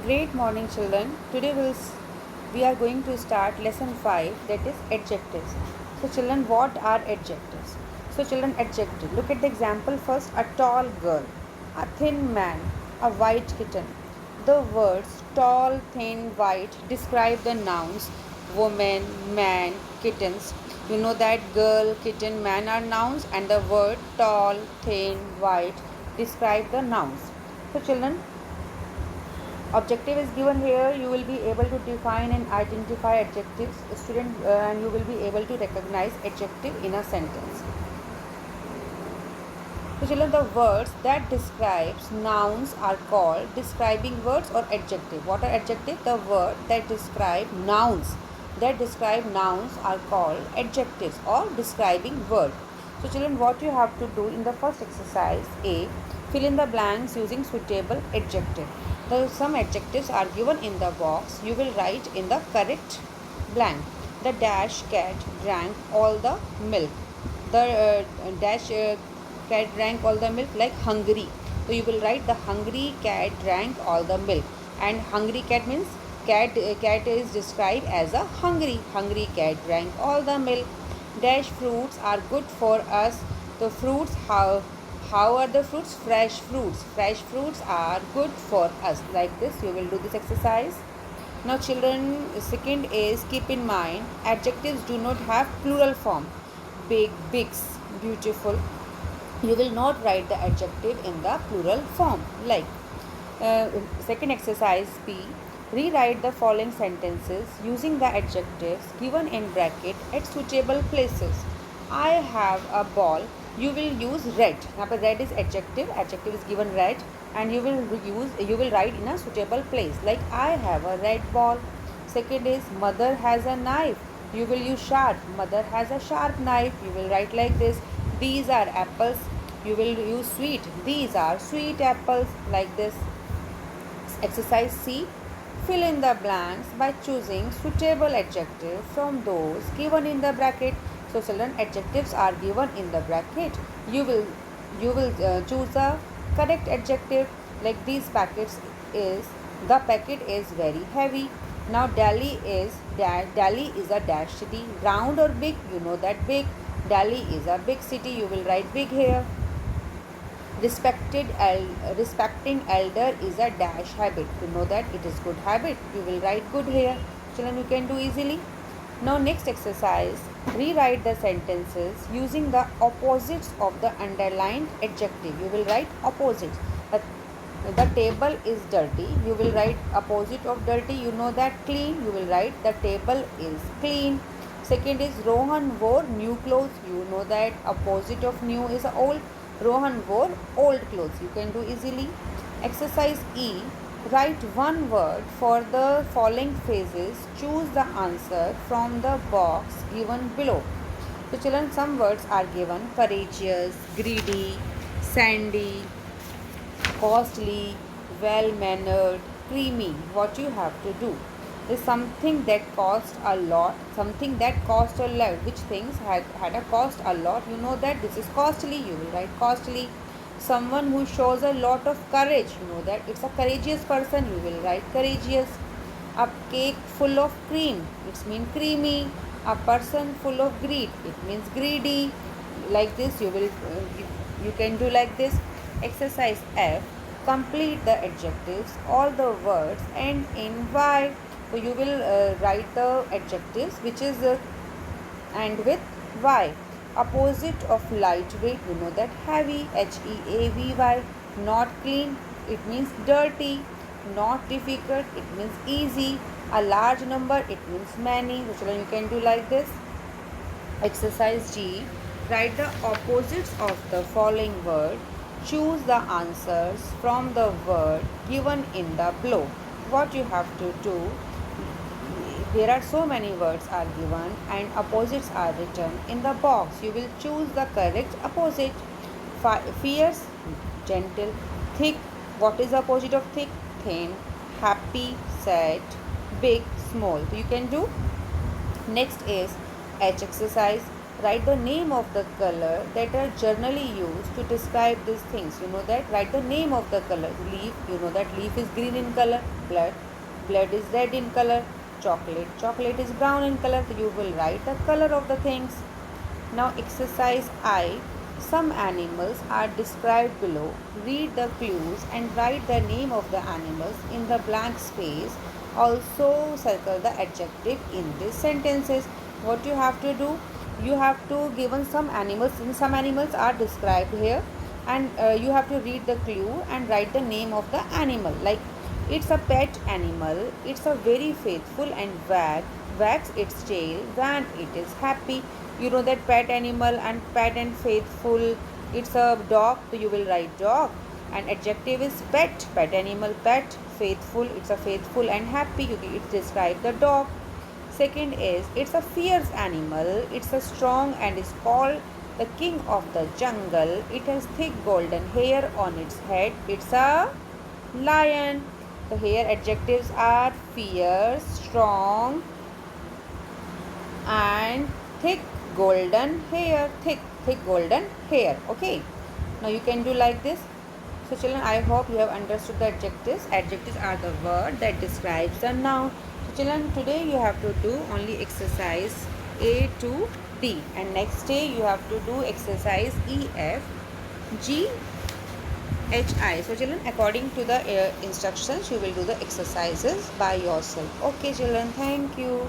Great morning, children. Today we are going to start lesson 5, that is adjectives. So, children, what are adjectives? So, children, adjective. Look at the example first: a tall girl, a thin man, a white kitten. The words tall, thin, white describe the nouns woman, man, kittens. You know that girl, kitten, man are nouns, and the word tall, thin, white describe the nouns. So, children, objective is given here. You will be able to define and identify adjectives, student, and you will be able to recognize adjective in a sentence. So, children, the words that describes nouns are called describing words or adjective. What are adjective? The word that describe nouns. That describe nouns are called adjectives or describing word. So, children, what you have to do in the first exercise: A. Fill in the blanks using suitable adjective. Some adjectives are given in the box. You will write in the correct blank. The dash cat drank all the milk. The dash cat drank all the milk, like hungry. So you will write the hungry cat drank all the milk. And hungry cat means cat is described as a hungry cat drank all the milk. Dash fruits are good for us. The fruits, how are the fruits? Fresh fruits. Fresh fruits are good for us. Like this you will do this exercise. Now children, second is keep in mind adjectives do not have plural form. Big, bigs, beautiful. You will not write the adjective in the plural form. Like second exercise B. Rewrite the following sentences using the adjectives given in bracket at suitable places. I have a ball. You will use red. Now red is adjective. Adjective is given red, and you will write in a suitable place. Like I have a red ball. Second is mother has a knife. You will use sharp. Mother has a sharp knife. You will write like this. These are apples. You will use sweet. These are sweet apples. Like this. Exercise C. Fill in the blanks by choosing suitable adjective from those given in the bracket. So children, adjectives are given in the bracket. You will choose the correct adjective. Like these packets is the packet is very heavy. Now Delhi is a dash city. Round or big? You know that big. Delhi is a big city. You will write big here. Respecting elder is a dash habit. You know that it is good habit. You will write good here. Children, you can do easily. Now next exercise, rewrite the sentences using the opposites of the underlined adjective. You will write opposites. The table is dirty. You will write opposite of dirty. You know that clean. You will write the table is clean. Second is Rohan wore new clothes. You know that opposite of new is old. Rohan wore old clothes. You can do easily. Exercise E. Write one word for the following phrases. Choose the answer from the box given below. So children, some words are given: courageous, greedy, sandy, costly, well-mannered, creamy. What you have to do is something that cost a lot, something that cost a lot. Which things had a cost a lot? You know that this is costly. You will write costly. Someone who shows a lot of courage. You know that it's a courageous person. You will write courageous. A cake full of cream. It means creamy. A person full of greed. It means greedy. Like this, you can do like this. Exercise F. Complete the adjectives. All the words end in Y. So you will write the adjectives which is end with Y. Opposite of lightweight, you know that heavy, HEAVY. Not clean, it means dirty. Not difficult, it means easy. A large number, it means many. So children, you can do like this. Exercise G. Write the opposites of the following word. Choose the answers from the word given in the below. What you have to do, there are so many words are given and opposites are written in the box. You will choose the correct opposite. Fierce, gentle. Thick, what is the opposite of thick? Thin. Happy, sad. Big, small. So you can do. Next is H exercise. Write the name of the color that are generally used to describe these things. You know that. Write the name of the color. Leaf, you know that leaf is green in color. Blood is red in color. Chocolate is brown in color. So you will write the color of the things. Now exercise I. Some animals are described below. Read the clues and write the name of the animals in the blank space. Also circle the adjective in these sentences. What you have to do? You have to given some animals. Some animals are described here, and you have to read the clue and write the name of the animal. Like it's a pet animal. It's a very faithful and wags its tail when it is happy. You know that pet animal and pet and faithful. It's a dog, so you will write dog. And adjective is pet. Pet animal, pet. Faithful, it's a faithful and happy. It describes the dog. Second is it's a fierce animal. It's a strong and is called the king of the jungle. It has thick golden hair on its head. It's a lion. The here adjectives are fierce, strong, and thick golden hair. Thick golden hair. Okay. Now you can do like this. So children, I hope you have understood the adjectives. Adjectives are the word that describes the noun. So children, today you have to do only exercise A to D, and next day you have to do exercise E, F, G, H, I. So children, according to the instructions, you will do the exercises by yourself. Okay children, thank you.